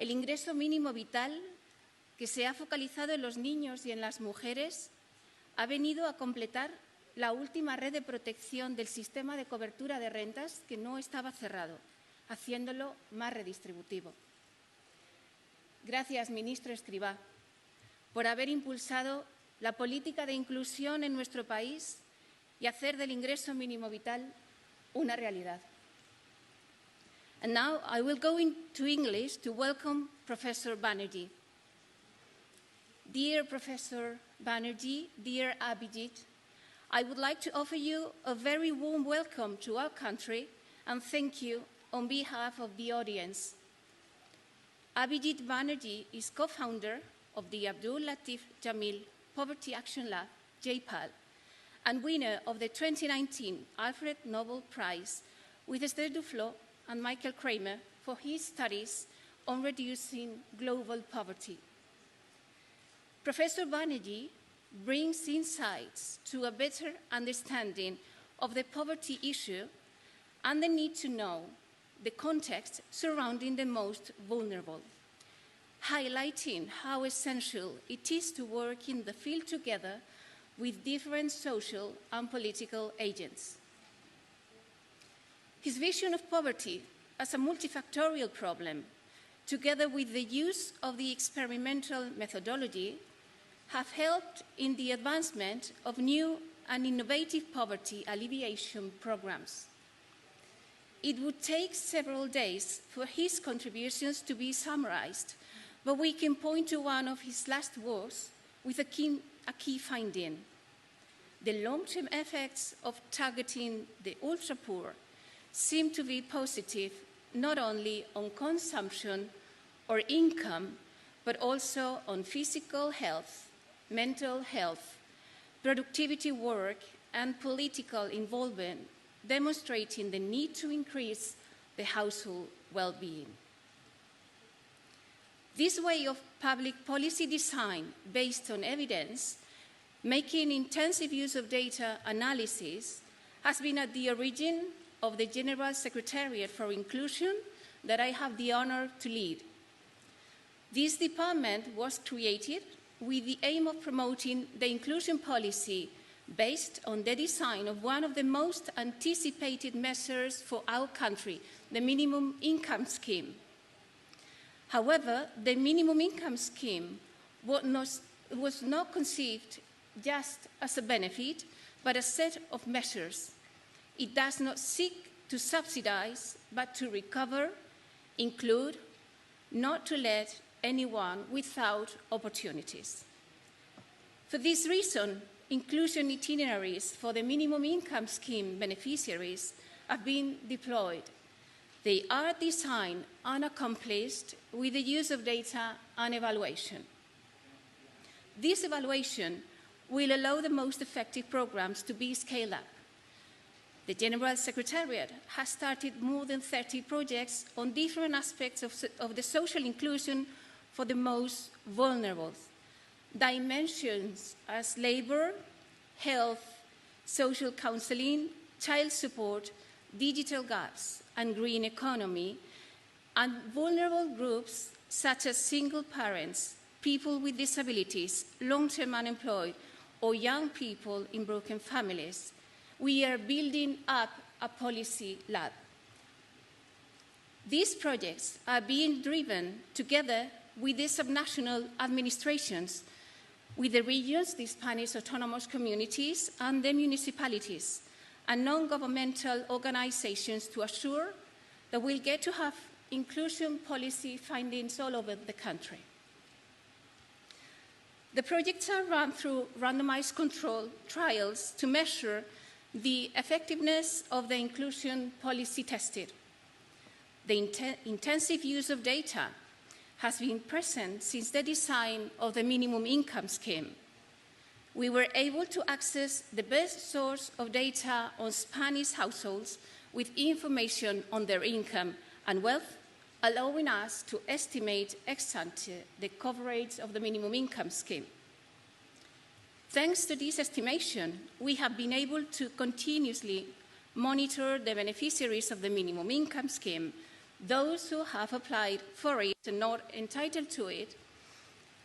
El ingreso mínimo vital, que se ha focalizado en los niños y en las mujeres, ha venido a completar la última red de protección del sistema de cobertura de rentas que no estaba cerrado, haciéndolo más redistributivo. Gracias, ministro Escrivá, por haber impulsado la política de inclusión en nuestro país y hacer del ingreso mínimo vital una realidad. And now I will go into English to welcome Professor Banerjee. Dear Professor Banerjee, dear Abhijit, I would like to offer you a very warm welcome to our country and thank you on behalf of the audience. Abhijit Banerjee is co-founder of the Abdul Latif Jamil Poverty Action Lab, JPAL, and winner of the 2019 Alfred Nobel Prize with Esther Duflo and Michael Kramer for his studies on reducing global poverty. Professor Banerjee brings insights to a better understanding of the poverty issue and the need to know the context surrounding the most vulnerable, highlighting how essential it is to work in the field together with different social and political agents. His vision of poverty as a multifactorial problem, together with the use of the experimental methodology, have helped in the advancement of new and innovative poverty alleviation programs. It would take several days for his contributions to be summarized, but we can point to one of his last words with a key finding. The long-term effects of targeting the ultra-poor seem to be positive not only on consumption or income, but also on physical health, mental health, productivity work, and political involvement, demonstrating the need to increase the household well-being. This way of public policy design based on evidence, making intensive use of data analysis, has been at the origin of the General Secretariat for Inclusion that I have the honor to lead. This department was created with the aim of promoting the inclusion policy based on the design of one of the most anticipated measures for our country, the minimum income scheme. However, the minimum income scheme was not conceived just as a benefit, but a set of measures. It does not seek to subsidize, but to recover, include, not to let anyone without opportunities. For this reason, inclusion itineraries for the minimum income scheme beneficiaries have been deployed. They are designed and accomplished with the use of data and evaluation. This evaluation will allow the most effective programs to be scaled up. The General Secretariat has started more than 30 projects on different aspects of the social inclusion for the most vulnerable. Dimensions as labor, health, social counseling, child support, digital gaps, and green economy, and vulnerable groups such as single parents, people with disabilities, long-term unemployed, or young people in broken families. We are building up a policy lab. These projects are being driven together with the subnational administrations, with the regions, the Spanish autonomous communities, and the municipalities, and non-governmental organizations to assure that we'll get to have inclusion policy findings all over the country. The projects are run through randomized control trials to measure the effectiveness of the inclusion policy tested. The intensive use of data has been present since the design of the minimum income scheme. We were able to access the best source of data on Spanish households with information on their income and wealth, allowing us to estimate ex ante the coverage of the minimum income scheme. Thanks to this estimation, we have been able to continuously monitor the beneficiaries of the minimum income scheme those who have applied for it and not entitled to it,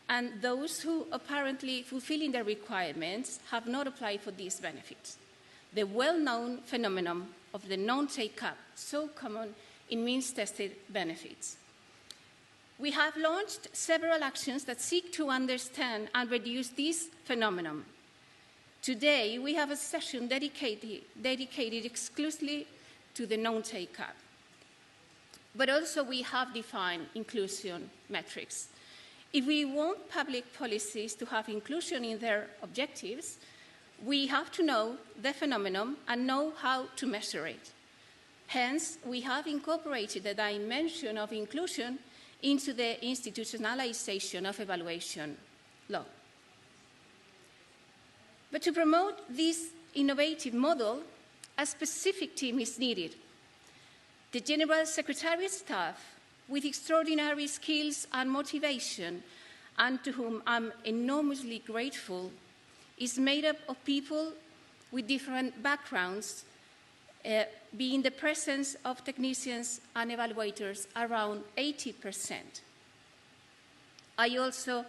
and those who, apparently fulfilling their requirements, have not applied for these benefits. The well-known phenomenon of the non-take-up, so common in means-tested benefits. We have launched several actions that seek to understand and reduce this phenomenon. Today, we have a session dedicated exclusively to the non-take-up. But also we have defined inclusion metrics. If we want public policies to have inclusion in their objectives, we have to know the phenomenon and know how to measure it. Hence, we have incorporated the dimension of inclusion into the institutionalization of evaluation law. But to promote this innovative model, a specific team is needed. The General Secretariat staff, with extraordinary skills and motivation, and to whom I'm enormously grateful, is made up of people with different backgrounds, being the presence of technicians and evaluators around 80%. I also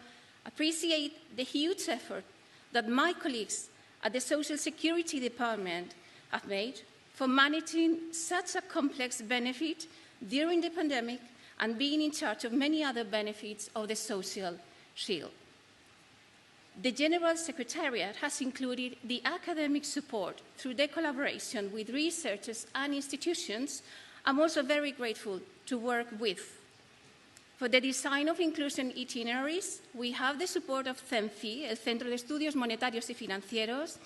appreciate the huge effort that my colleagues at the Social Security Department have made for managing such a complex benefit during the pandemic and being in charge of many other benefits of the social shield. The General Secretariat has included the academic support through the collaboration with researchers and institutions I'm also very grateful to work with. For the design of inclusion itineraries, we have the support of CENFI, el Centro de Estudios Monetarios y Financieros,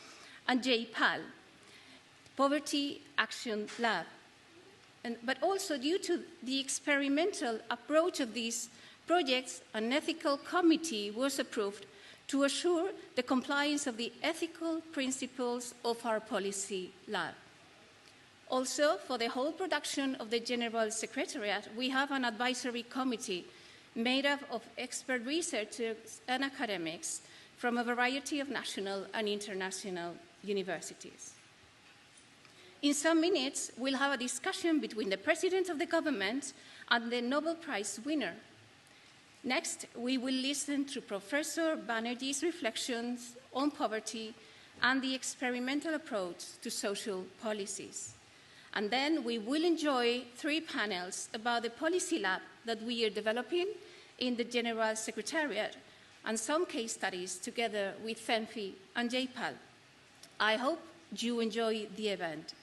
and JPAL, Poverty Action Lab. But also due to the experimental approach of these projects, an ethical committee was approved to assure the compliance of the ethical principles of our policy lab. Also, for the whole production of the General Secretariat, we have an advisory committee made up of expert researchers and academics from a variety of national and international universities. In some minutes, we'll have a discussion between the President of the Government and the Nobel Prize winner. Next, we will listen to Professor Banerjee's reflections on poverty and the experimental approach to social policies. And then we will enjoy 3 panels about the policy lab that we are developing in the General Secretariat and some case studies together with CENFI and JPAL. I hope you enjoy the event.